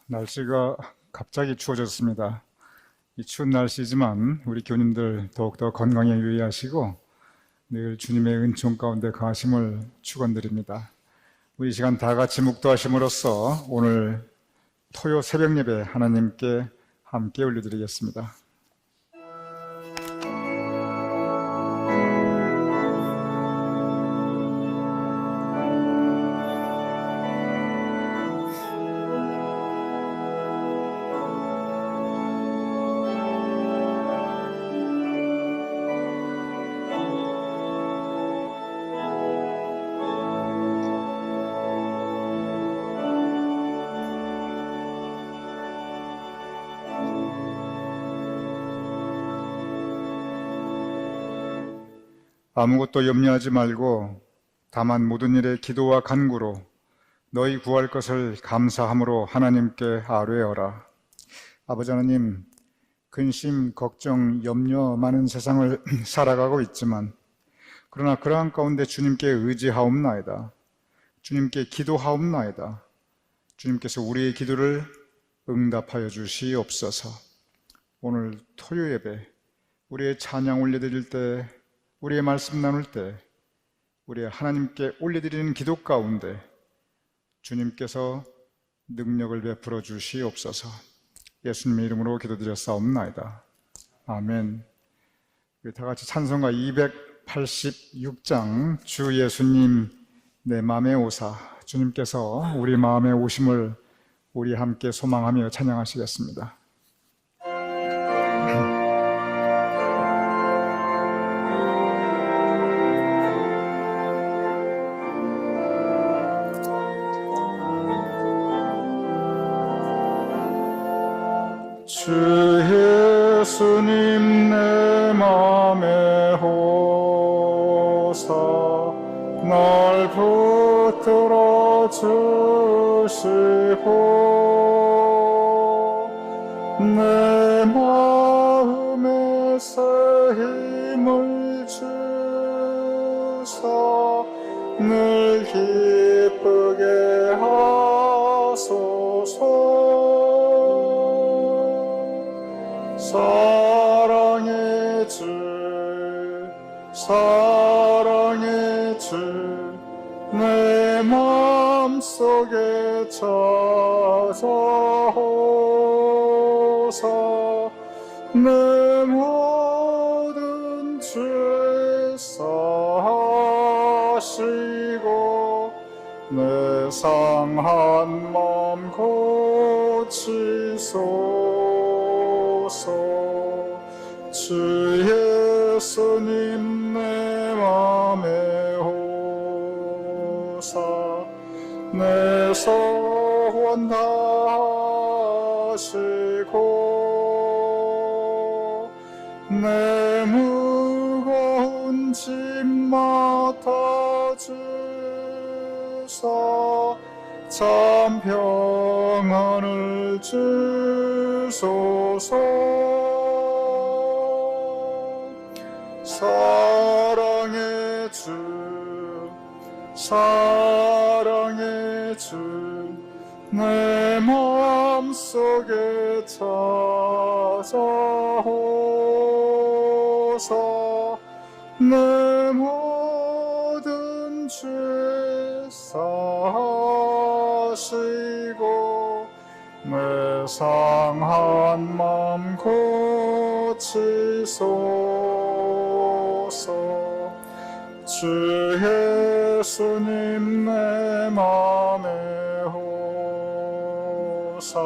날씨가 갑자기 추워졌습니다. 이 추운 날씨지만 우리 교님들 더욱더 건강에 유의하시고 늘 주님의 은총 가운데 가심을 축원드립니다. 우리 이 시간 다 같이 묵도하심으로써 오늘 토요 새벽 예배 하나님께 함께 올려드리겠습니다. 아무것도 염려하지 말고 다만 모든 일에 기도와 간구로 너희 구할 것을 감사함으로 하나님께 아뢰어라. 아버지 하나님, 근심, 걱정, 염려 많은 세상을 살아가고 있지만 그러나 그러한 가운데 주님께 의지하옵나이다. 주님께 기도하옵나이다. 주님께서 우리의 기도를 응답하여 주시옵소서. 오늘 토요 예배 우리의 찬양 올려드릴 때, 우리의 말씀 나눌 때, 우리 하나님께 올려드리는 기도 가운데 주님께서 능력을 베풀어 주시옵소서. 예수님의 이름으로 기도드렸사옵나이다. 아멘. 다 같이 찬송가 286장 주 예수님 내 맘에 오사, 주님께서 우리 마음에 오심을 우리 함께 소망하며 찬양하시겠습니다. 주 예수님 내 맘에 오사 날 붙들어 주시고 내 마음에 새 힘을 주사 늘 기쁘게 하소서. 사랑의 주, 사랑의 주, 내 맘속에 찾아오사 내 모든 죄 사시고 내 상한 맘 고치소서. 주 예수님 내 맘에 오사 내 소원 다하시고 내 무거운 짐 맡아주사 참 평안을 주소서. 사랑의 주, 사랑의 주, 내 마음속에 찾아오사 내 모든 죄 사시고 내 상한 맘 고치소서. 주 예수님 내 맘에 오사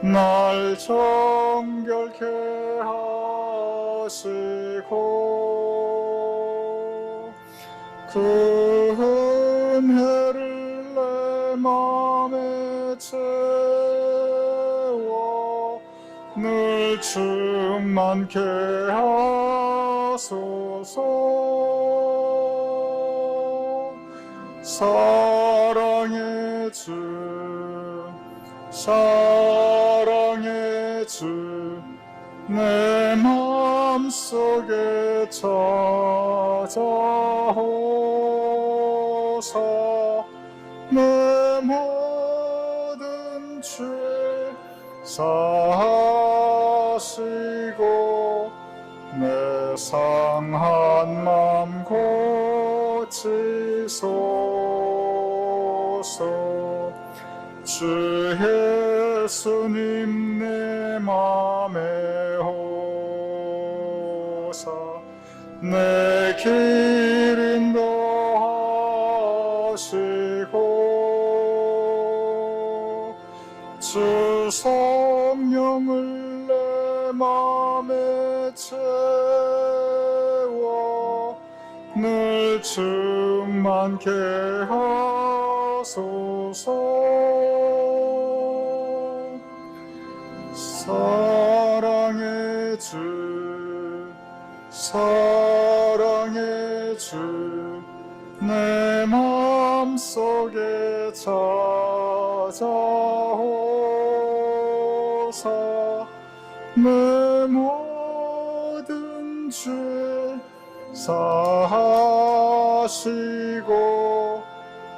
날 정결케 하시고 그 은혜를 내 맘에 채워 늘 충만케 하소서. 사랑의 주, 사랑의 주, 내 맘속에 찾아오사 내 모든 죄 사시고 내 상한 맘 고치소서. 주 예수님 내 맘에 오사 내 길 인도하시고 주 성령을 내 맘에 채워 늘 충만케 하소서. 사랑의 주, 사랑의 주, 내 맘속에 찾아오사 내 모든 죄 사하시고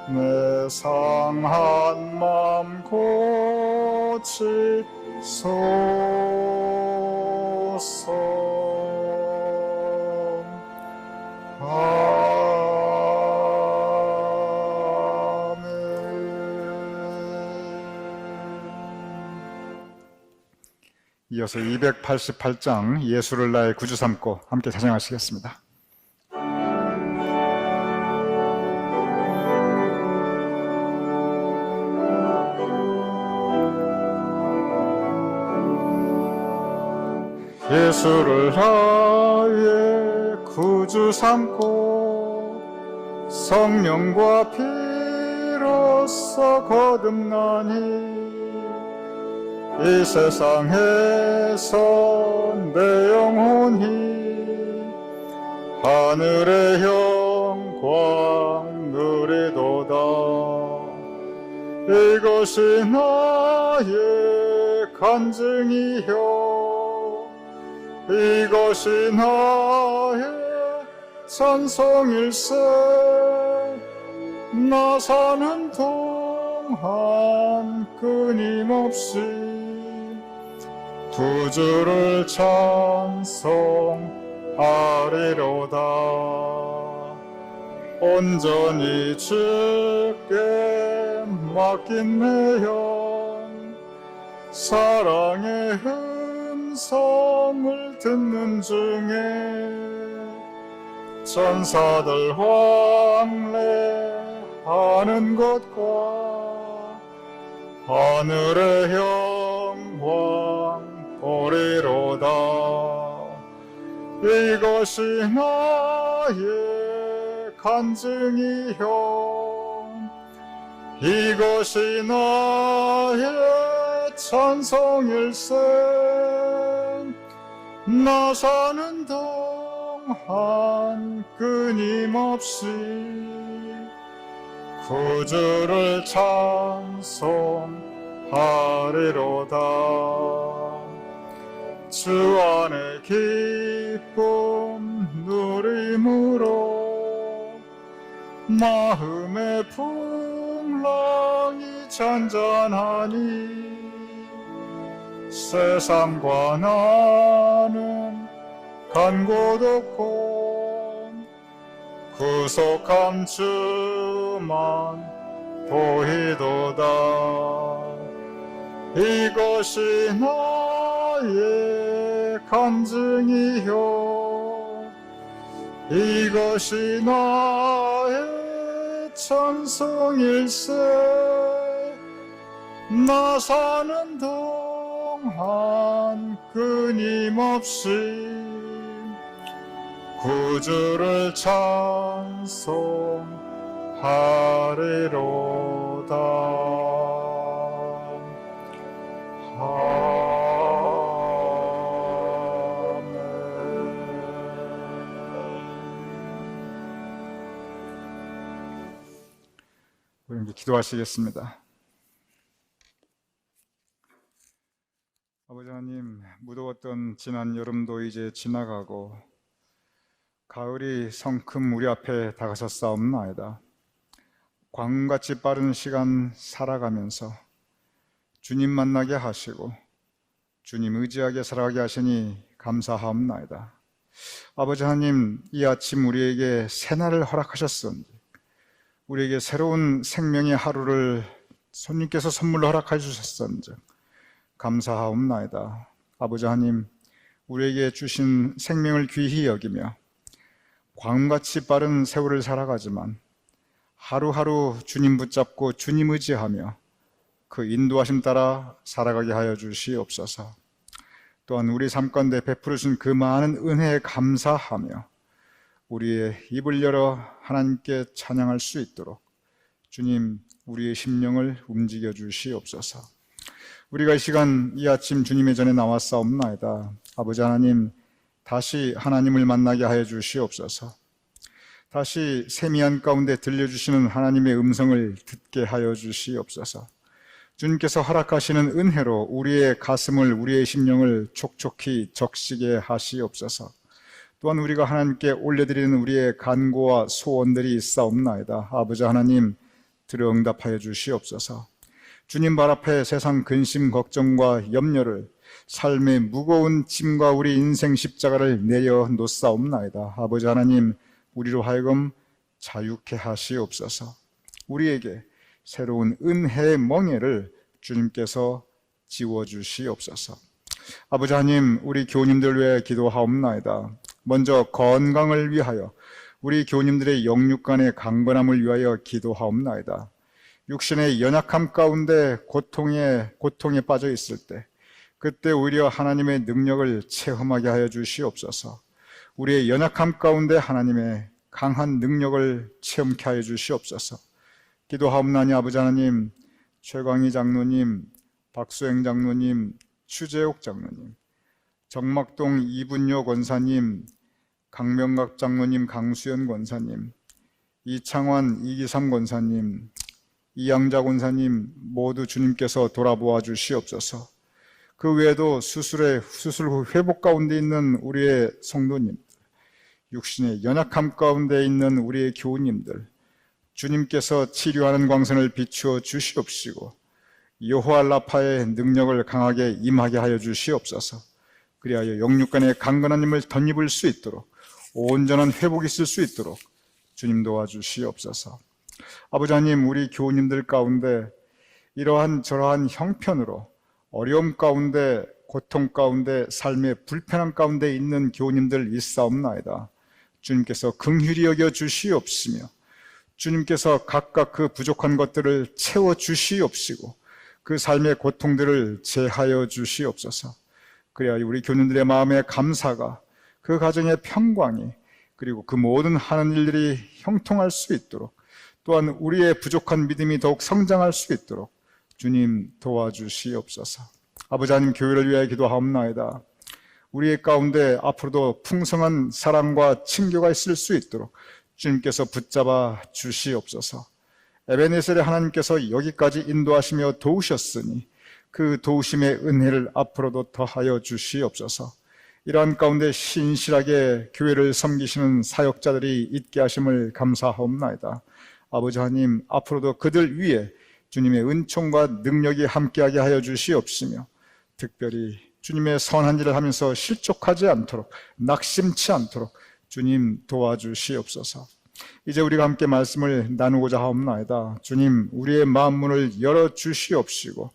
내 상한 맘 고치소서. 이어서 288장 예수를 나의 구주 삼고 함께 찬양하시겠습니다. 예수를 나의 구주 삼고 성령과 피로써 거듭나니 이 세상에서 내 영혼이 하늘의 영광 누리도다. 이것이 나의 간증이요 이것이 나의 찬송일세. 나 사는 동안 끊임없이 구주를 찬송하리로다. 온전히 주께 맡긴 내 영 사랑의 음성을 듣는 중에 천사들 왕래하는 것과 하늘의 영광 보리로다. 이것이 나의 간증이요 이것이 나의 찬송일세. 나 사는 동안 끊임없이 구주를 찬송하리로다. 주 안에 기쁨 누림으로 마음의 풍랑이 잔잔하니 세상과 나는 간 곳 없고 구속함 주만 보이도다. 이것이 나의 간증이요 이것이 나의 찬송일세. 나 사는 동안 끊임없이 구주를 찬송하리로다. 우리 이제 기도하시겠습니다. 아버지 하나님, 무더웠던 지난 여름도 이제 지나가고 가을이 성큼 우리 앞에 다가섰사옵나이다. 광같이 빠른 시간 살아가면서 주님 만나게 하시고 주님 의지하게 살아가게 하시니 감사하옵나이다. 아버지 하나님, 이 아침 우리에게 새날을 허락하셨으니 우리에게 새로운 생명의 하루를 손님께서 선물로 허락해 주셨은즉 감사하옵나이다. 아버지 하나님, 우리에게 주신 생명을 귀히 여기며 광같이 빠른 세월을 살아가지만 하루하루 주님 붙잡고 주님 의지하며 그 인도하심 따라 살아가게 하여 주시옵소서. 또한 우리 삶 가운데 베풀으신 그 많은 은혜에 감사하며 우리의 입을 열어 하나님께 찬양할 수 있도록 주님, 우리의 심령을 움직여 주시옵소서. 우리가 이 시간 이 아침 주님의 전에 나왔사옵나이다. 아버지 하나님, 다시 하나님을 만나게 하여 주시옵소서. 다시 세미한 가운데 들려주시는 하나님의 음성을 듣게 하여 주시옵소서. 주님께서 허락하시는 은혜로 우리의 가슴을, 우리의 심령을 촉촉히 적시게 하시옵소서. 또한 우리가 하나님께 올려드리는 우리의 간구와 소원들이 있사옵나이다. 아버지 하나님, 들어 응답하여 주시옵소서. 주님 발 앞에 세상 근심, 걱정과 염려를, 삶의 무거운 짐과 우리 인생 십자가를 내려놓사옵나이다. 아버지 하나님, 우리로 하여금 자유케 하시옵소서. 우리에게 새로운 은혜의 멍에를 주님께서 지워주시옵소서. 아버지 하나님, 우리 교우님들 위해 기도하옵나이다. 먼저 건강을 위하여, 우리 교우님들의 영육간의 강건함을 위하여 기도하옵나이다. 육신의 연약함 가운데 고통에 빠져 있을 때, 그때 오히려 하나님의 능력을 체험하게 하여 주시옵소서. 우리의 연약함 가운데 하나님의 강한 능력을 체험케 하여 주시옵소서. 기도하옵나니 아버지 하나님, 최광희 장로님, 박수행 장로님, 추재옥 장로님, 정막동 이분요 권사님, 강명각 장로님, 강수연 권사님, 이창환, 이기삼 권사님, 이양자 권사님 모두 주님께서 돌아보아 주시옵소서. 그 외에도 수술 후 회복 가운데 있는 우리의 성도님, 육신의 연약함 가운데 있는 우리의 교우님들, 주님께서 치료하는 광선을 비추어 주시옵시고 여호와 라파의 능력을 강하게 임하게 하여 주시옵소서. 그리하여 영육간의 강건한 힘을 덧입을 수 있도록, 온전한 회복이 있을 수 있도록 주님 도와주시옵소서. 아버지 하나님, 우리 교우님들 가운데 이러한 저러한 형편으로 어려움 가운데, 고통 가운데, 삶의 불편함 가운데 있는 교우님들 있사옵나이다. 주님께서 긍휼히 여겨 주시옵시며 주님께서 각각 그 부족한 것들을 채워 주시옵시고 그 삶의 고통들을 제하여 주시옵소서. 그래야 우리 교우님들의 마음의 감사가, 그 가정의 평강이, 그리고 그 모든 하는 일들이 형통할 수 있도록, 또한 우리의 부족한 믿음이 더욱 성장할 수 있도록 주님 도와주시옵소서. 아버지 하나님, 교회를 위하여 기도하옵나이다. 우리의 가운데 앞으로도 풍성한 사랑과 친교가 있을 수 있도록 주님께서 붙잡아 주시옵소서. 에베네셀의 하나님께서 여기까지 인도하시며 도우셨으니 그 도우심의 은혜를 앞으로도 더하여 주시옵소서. 이러한 가운데 신실하게 교회를 섬기시는 사역자들이 있게 하심을 감사하옵나이다. 아버지 하나님, 앞으로도 그들 위에 주님의 은총과 능력이 함께하게 하여 주시옵시며 특별히 주님의 선한 일을 하면서 실족하지 않도록, 낙심치 않도록 주님 도와주시옵소서. 이제 우리가 함께 말씀을 나누고자 하옵나이다. 주님, 우리의 마음문을 열어주시옵시고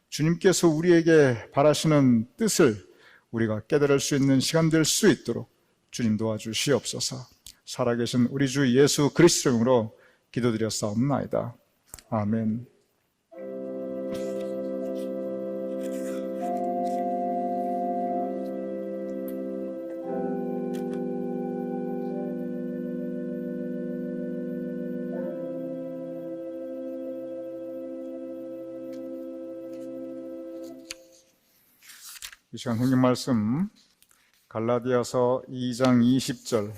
주님께서 우리에게 바라시는 뜻을 우리가 깨달을 수 있는 시간 될 수 있도록 주님 도와주시옵소서. 살아계신 우리 주 예수 그리스도 이름으로 기도드렸사옵나이다. 아멘. 이 시간 성경 말씀 갈라디아서 2장 20절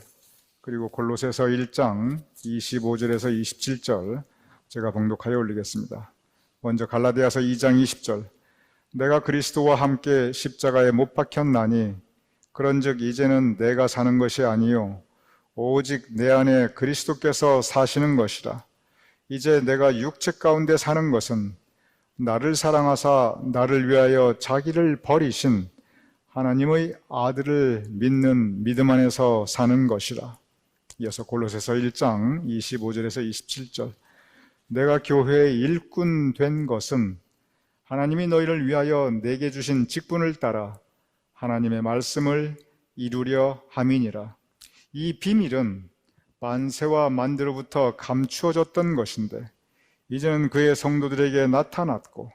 그리고 골로새서 1장 25절에서 27절 제가 봉독하여 올리겠습니다. 먼저 갈라디아서 2장 20절. 내가 그리스도와 함께 십자가에 못 박혔나니 그런즉 이제는 내가 사는 것이 아니요 오직 내 안에 그리스도께서 사시는 것이라. 이제 내가 육체 가운데 사는 것은 나를 사랑하사 나를 위하여 자기를 버리신 하나님의 아들을 믿는 믿음 안에서 사는 것이라. 이어서 골로새서 1장 25절에서 27절. 내가 교회의 일꾼 된 것은 하나님이 너희를 위하여 내게 주신 직분을 따라 하나님의 말씀을 이루려 함이니라. 이 비밀은 만세와 만대로부터 감추어졌던 것인데 이제는 그의 성도들에게 나타났고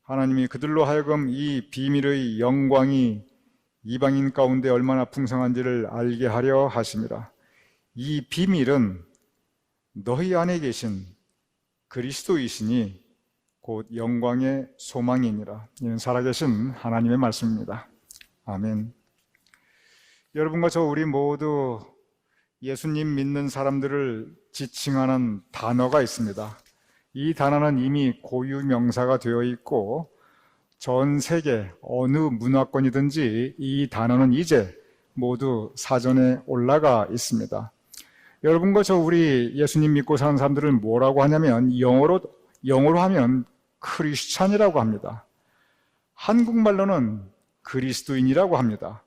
하나님이 그들로 하여금 이 비밀의 영광이 이방인 가운데 얼마나 풍성한지를 알게 하려 하심이라. 이 비밀은 너희 안에 계신 그리스도이시니 곧 영광의 소망이니라. 이는 살아계신 하나님의 말씀입니다. 아멘. 여러분과 저 우리 모두 예수님 믿는 사람들을 지칭하는 단어가 있습니다. 이 단어는 이미 고유 명사가 되어 있고 전 세계 어느 문화권이든지 이 단어는 이제 모두 사전에 올라가 있습니다. 여러분과 저 우리 예수님 믿고 사는 사람들은 뭐라고 하냐면 영어로 하면 크리스찬이라고 합니다. 한국말로는 그리스도인이라고 합니다.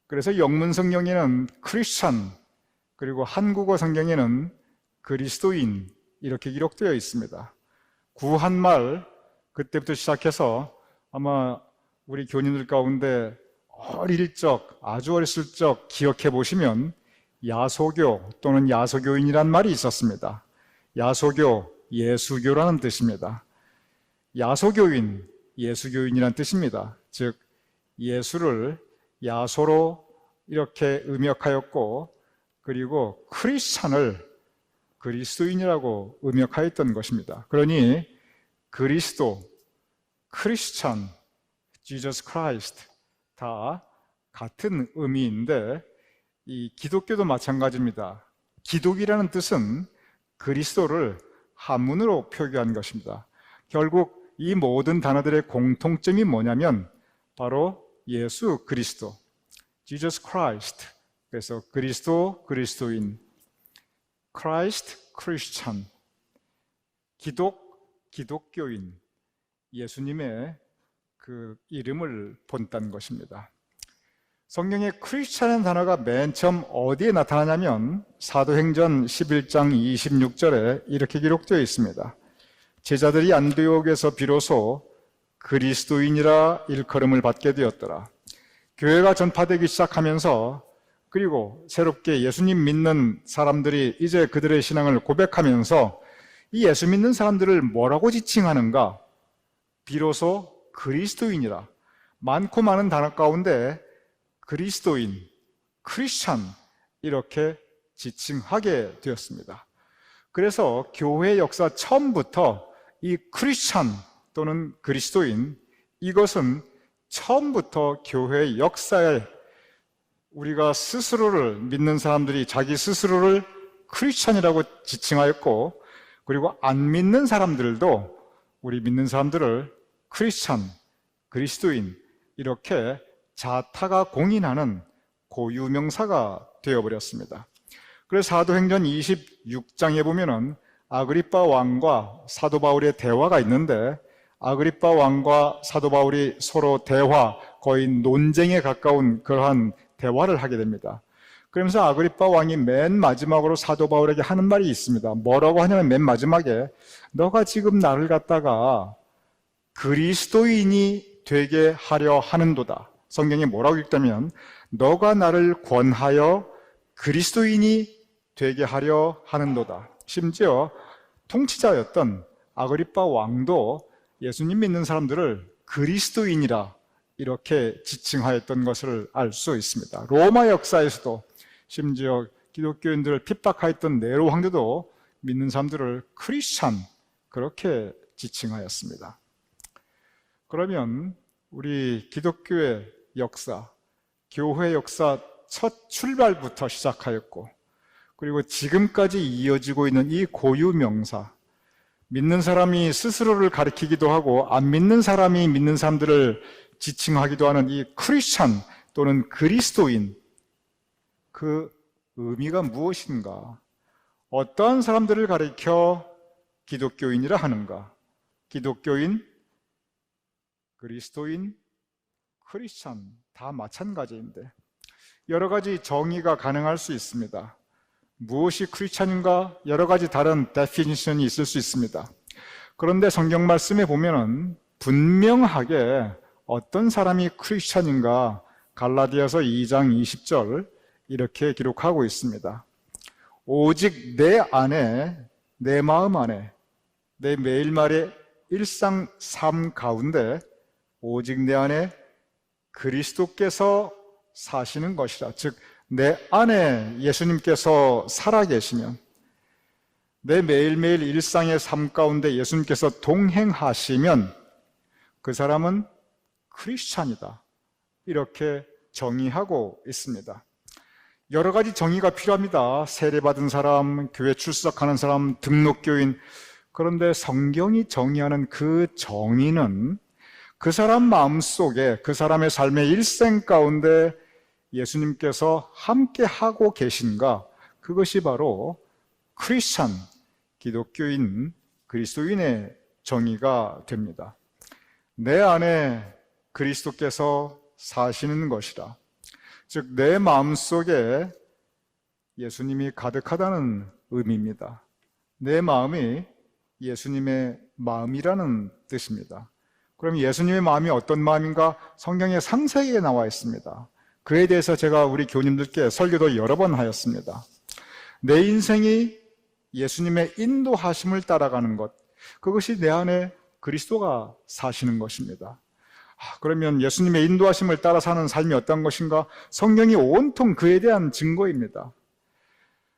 그래서 영문 성경에는 크리스찬, 그리고 한국어 성경에는 그리스도인 이렇게 기록되어 있습니다. 구한말 그때부터 시작해서 아마 우리 교인들 가운데 어릴 적, 아주 어렸을 적 기억해 보시면 야소교 또는 야소교인이란 말이 있었습니다. 야소교, 예수교라는 뜻입니다. 야소교인, 예수교인이란 뜻입니다. 즉 예수를 야소로 이렇게 음역하였고 그리고 크리스찬을 그리스도인이라고 음역하였던 것입니다. 그러니 그리스도, 크리스찬, Jesus Christ 다 같은 의미인데 이 기독교도 마찬가지입니다. 기독이라는 뜻은 그리스도를 한문으로 표기한 것입니다. 결국 이 모든 단어들의 공통점이 뭐냐면 바로 예수 그리스도, Jesus Christ. 그래서 그리스도, 그리스도인, Christ, Christian, 기독교인, 예수님의 그 이름을 본다는 것입니다. 성경에 크리스찬이라는 단어가 맨 처음 어디에 나타나냐면 사도행전 11장 26절에 이렇게 기록되어 있습니다. 제자들이 안디옥에서 비로소 그리스도인이라 일컬음을 받게 되었더라. 교회가 전파되기 시작하면서 그리고 새롭게 예수님 믿는 사람들이 이제 그들의 신앙을 고백하면서 이 예수 믿는 사람들을 뭐라고 지칭하는가? 비로소 그리스도인이라. 많고 많은 단어 가운데 그리스도인, 크리스찬 이렇게 지칭하게 되었습니다. 그래서 교회 역사 처음부터 이 크리스찬 또는 그리스도인 이것은 처음부터 교회의 역사에 우리가 스스로를 믿는 사람들이 자기 스스로를 크리스찬이라고 지칭하였고 그리고 안 믿는 사람들도 우리 믿는 사람들을 크리스찬, 그리스도인 이렇게 자타가 공인하는 고유명사가 되어버렸습니다. 그래서 사도행전 26장에 보면은 아그리빠 왕과 사도 바울의 대화가 있는데 아그리빠 왕과 사도 바울이 서로 대화, 거의 논쟁에 가까운 그러한 대화를 하게 됩니다. 그러면서 아그리빠 왕이 맨 마지막으로 사도 바울에게 하는 말이 있습니다. 뭐라고 하냐면 맨 마지막에 너가 지금 나를 갖다가 그리스도인이 되게 하려 하는도다. 성경에 뭐라고 읽다면 너가 나를 권하여 그리스도인이 되게 하려 하는도다. 심지어 통치자였던 아그리빠 왕도 예수님 믿는 사람들을 그리스도인이라 이렇게 지칭하였던 것을 알 수 있습니다. 로마 역사에서도 심지어 기독교인들을 핍박하였던 네로 황제도 믿는 사람들을 크리스찬 그렇게 지칭하였습니다. 그러면 우리 기독교의 역사, 교회 역사 첫 출발부터 시작하였고 그리고 지금까지 이어지고 있는 이 고유 명사, 믿는 사람이 스스로를 가리키기도 하고 안 믿는 사람이 믿는 사람들을 지칭하기도 하는 이 크리스찬 또는 그리스도인, 그 의미가 무엇인가? 어떠한 사람들을 가리켜 기독교인이라 하는가? 기독교인, 그리스도인, 크리스찬 다 마찬가지인데 여러 가지 정의가 가능할 수 있습니다. 무엇이 크리스찬인가 여러 가지 다른 데피니션이 있을 수 있습니다. 그런데 성경 말씀에 보면은 분명하게 어떤 사람이 크리스찬인가 갈라디아서 2장 20절 이렇게 기록하고 있습니다. 오직 내 안에, 내 마음 안에, 내 매일말의 일상 삶 가운데 오직 내 안에 그리스도께서 사시는 것이라. 즉, 내 안에 예수님께서 살아계시면, 내 매일매일 일상의 삶 가운데 예수님께서 동행하시면 그 사람은 크리스찬이다. 이렇게 정의하고 있습니다. 여러 가지 정의가 필요합니다. 세례받은 사람, 교회 출석하는 사람, 등록교인. 그런데 성경이 정의하는 그 정의는 그 사람 마음속에, 그 사람의 삶의 일생 가운데 예수님께서 함께 하고 계신가? 그것이 바로 크리스찬, 기독교인, 그리스도인의 정의가 됩니다. 내 안에 그리스도께서 사시는 것이라. 즉, 내 마음속에 예수님이 가득하다는 의미입니다. 내 마음이 예수님의 마음이라는 뜻입니다. 그럼 예수님의 마음이 어떤 마음인가? 성경에 상세하게 나와 있습니다. 그에 대해서 제가 우리 교님들께 설교도 여러 번 하였습니다. 내 인생이 예수님의 인도하심을 따라가는 것, 그것이 내 안에 그리스도가 사시는 것입니다. 그러면 예수님의 인도하심을 따라 사는 삶이 어떤 것인가? 성경이 온통 그에 대한 증거입니다.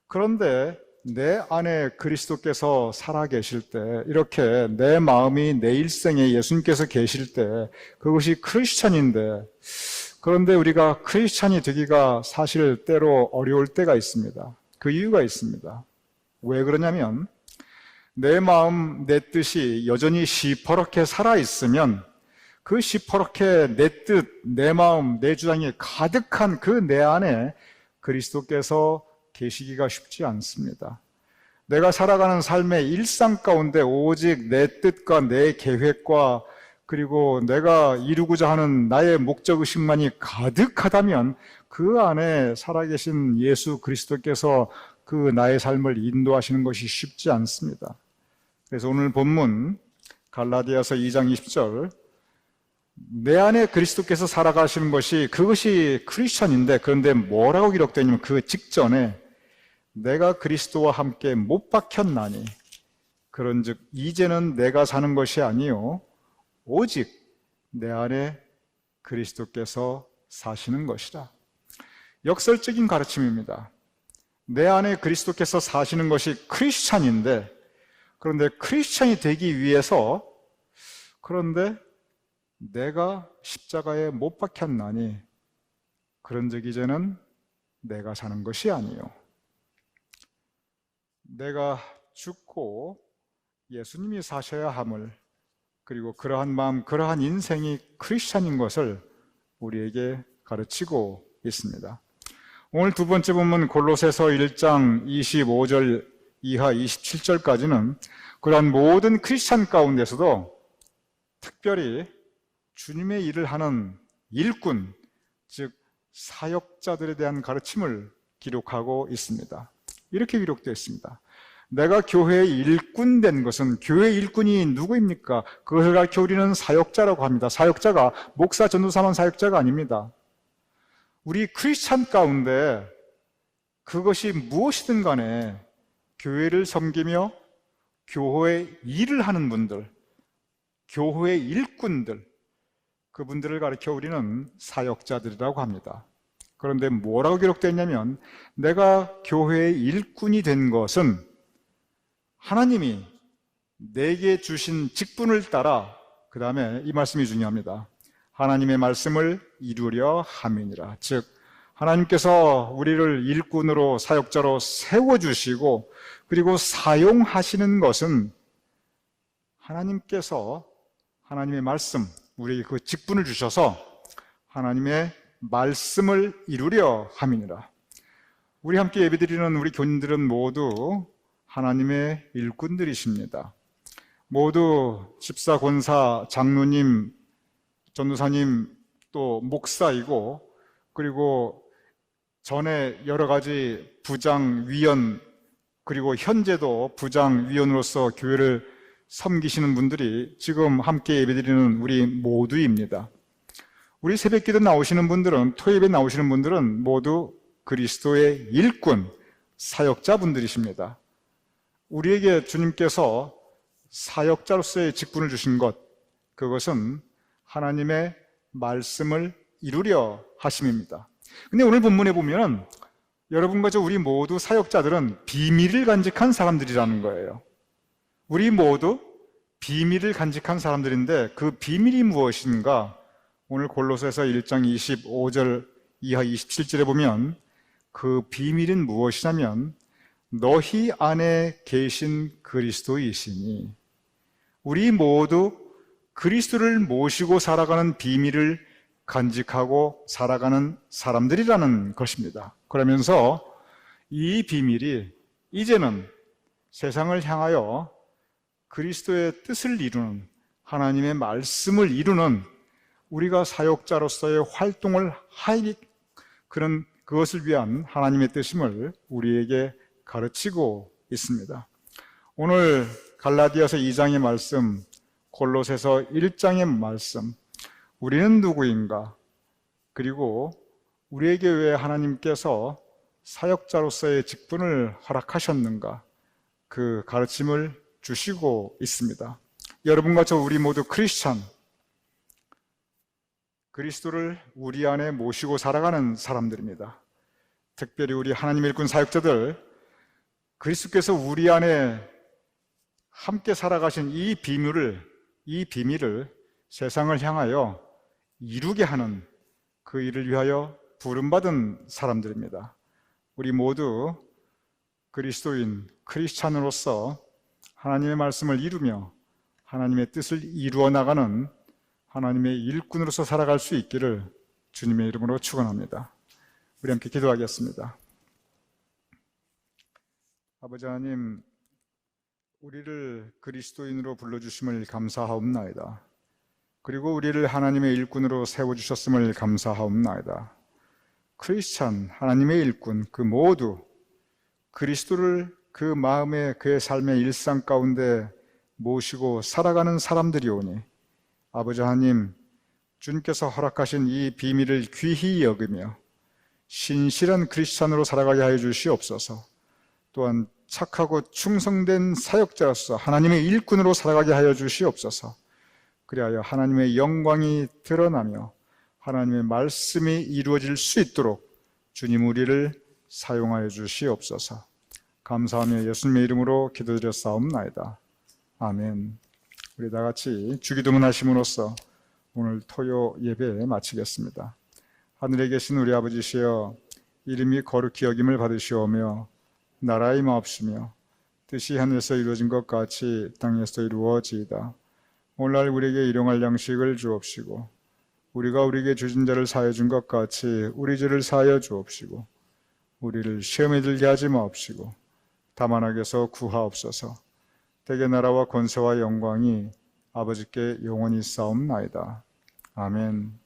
그런데 내 안에 그리스도께서 살아계실 때, 이렇게 내 마음이 내 일생에 예수님께서 계실 때 그것이 크리스찬인데, 그런데 우리가 크리스찬이 되기가 사실 때로 어려울 때가 있습니다. 그 이유가 있습니다. 왜 그러냐면 내 마음, 내 뜻이 여전히 시퍼렇게 살아있으면 그 시퍼렇게 내 뜻, 내 마음, 내 주장이 가득한 그 내 안에 그리스도께서 계시기가 쉽지 않습니다. 내가 살아가는 삶의 일상 가운데 오직 내 뜻과 내 계획과 그리고 내가 이루고자 하는 나의 목적의식만이 가득하다면 그 안에 살아계신 예수 그리스도께서 그 나의 삶을 인도하시는 것이 쉽지 않습니다. 그래서 오늘 본문 갈라디아서 2장 20절, 내 안에 그리스도께서 살아가시는 것이, 그것이 크리스천인데, 그런데 뭐라고 기록되냐면 그 직전에 내가 그리스도와 함께 못 박혔나니 그런즉 이제는 내가 사는 것이 아니요 오직 내 안에 그리스도께서 사시는 것이라. 역설적인 가르침입니다. 내 안에 그리스도께서 사시는 것이 크리스찬인데, 그런데 크리스찬이 되기 위해서, 그런데 내가 십자가에 못 박혔나니 그런즉 이제는 내가 사는 것이 아니요 내가 죽고 예수님이 사셔야 함을, 그리고 그러한 마음, 그러한 인생이 크리스찬인 것을 우리에게 가르치고 있습니다. 오늘 두 번째 본문 골로새서 1장 25절 이하 27절까지는 그러한 모든 크리스찬 가운데서도 특별히 주님의 일을 하는 일꾼, 즉 사역자들에 대한 가르침을 기록하고 있습니다. 이렇게 기록되어 있습니다. 내가 교회의 일꾼 된 것은, 교회의 일꾼이 누구입니까? 그것을 가르쳐 우리는 사역자라고 합니다. 사역자가 목사, 전도사만 사역자가 아닙니다. 우리 크리스찬 가운데 그것이 무엇이든 간에 교회를 섬기며 교회의 일을 하는 분들, 교회의 일꾼들, 그분들을 가르쳐 우리는 사역자들이라고 합니다. 그런데 뭐라고 기록되어 있냐면, 내가 교회의 일꾼이 된 것은 하나님이 내게 주신 직분을 따라, 그 다음에 이 말씀이 중요합니다. 하나님의 말씀을 이루려 함이니라. 즉 하나님께서 우리를 일꾼으로, 사역자로 세워주시고 그리고 사용하시는 것은 하나님께서 하나님의 말씀, 우리에게 그 직분을 주셔서 하나님의 말씀을 이루려 함이니라. 우리 함께 예배드리는 우리 교인들은 모두 하나님의 일꾼들이십니다. 모두 집사, 권사, 장로님, 전도사님 또 목사이고, 그리고 전에 여러 가지 부장, 위원, 그리고 현재도 부장, 위원으로서 교회를 섬기시는 분들이 지금 함께 예배드리는 우리 모두입니다. 우리 새벽기도 나오시는 분들은, 토요일에 나오시는 분들은 모두 그리스도의 일꾼, 사역자분들이십니다. 우리에게 주님께서 사역자로서의 직분을 주신 것, 그것은 하나님의 말씀을 이루려 하심입니다. 근데 오늘 본문에 보면 여러분과 우리 모두 사역자들은 비밀을 간직한 사람들이라는 거예요. 우리 모두 비밀을 간직한 사람들인데 그 비밀이 무엇인가? 오늘 골로새서 1장 25절 이하 27절에 보면 그 비밀은 무엇이냐면 너희 안에 계신 그리스도이시니, 우리 모두 그리스도를 모시고 살아가는 비밀을 간직하고 살아가는 사람들이라는 것입니다. 그러면서 이 비밀이 이제는 세상을 향하여 그리스도의 뜻을 이루는, 하나님의 말씀을 이루는 우리가 사역자로서의 활동을 하이, 그것을 위한 하나님의 뜻임을 우리에게 가르치고 있습니다. 오늘 갈라디아서 2장의 말씀, 골로새서 1장의 말씀, 우리는 누구인가? 그리고 우리에게 왜 하나님께서 사역자로서의 직분을 허락하셨는가? 그 가르침을 주시고 있습니다. 여러분과 우리 모두 크리스찬, 그리스도를 우리 안에 모시고 살아가는 사람들입니다. 특별히 우리 하나님의 일꾼 사역자들, 그리스도께서 우리 안에 함께 살아가신 이 비밀을 세상을 향하여 이루게 하는 그 일을 위하여 부름받은 사람들입니다. 우리 모두 그리스도인, 크리스찬으로서 하나님의 말씀을 이루며 하나님의 뜻을 이루어 나가는 하나님의 일꾼으로서 살아갈 수 있기를 주님의 이름으로 축원합니다. 우리 함께 기도하겠습니다. 아버지 하나님, 우리를 그리스도인으로 불러주심을 감사하옵나이다. 그리고 우리를 하나님의 일꾼으로 세워주셨음을 감사하옵나이다. 크리스찬, 하나님의 일꾼, 그 모두 그리스도를 그 마음에, 그의 삶의 일상 가운데 모시고 살아가는 사람들이오니 아버지 하나님, 주님께서 허락하신 이 비밀을 귀히 여기며 신실한 크리스찬으로 살아가게 하여 주시옵소서. 또한 착하고 충성된 사역자로서 하나님의 일꾼으로 살아가게 하여 주시옵소서. 그리하여 하나님의 영광이 드러나며 하나님의 말씀이 이루어질 수 있도록 주님 우리를 사용하여 주시옵소서. 감사하며 예수님의 이름으로 기도드렸사옵나이다. 아멘. 우리 다 같이 주기도문 하심으로써 오늘 토요 예배 마치겠습니다. 하늘에 계신 우리 아버지시여, 이름이 거룩히 여김을 받으시오며 나라의 마옵시며 뜻이 하늘에서 이루어진 것 같이 땅에서 이루어지이다. 오늘날 우리에게 일용할 양식을 주옵시고 우리가 우리에게 주신 자를 사하여 준 것 같이 우리 죄를 사하여 주옵시고 우리를 시험에 들게 하지 마옵시고 다만 악에서 구하옵소서. 대개 나라와 권세와 영광이 아버지께 영원히 싸움나이다. 아멘.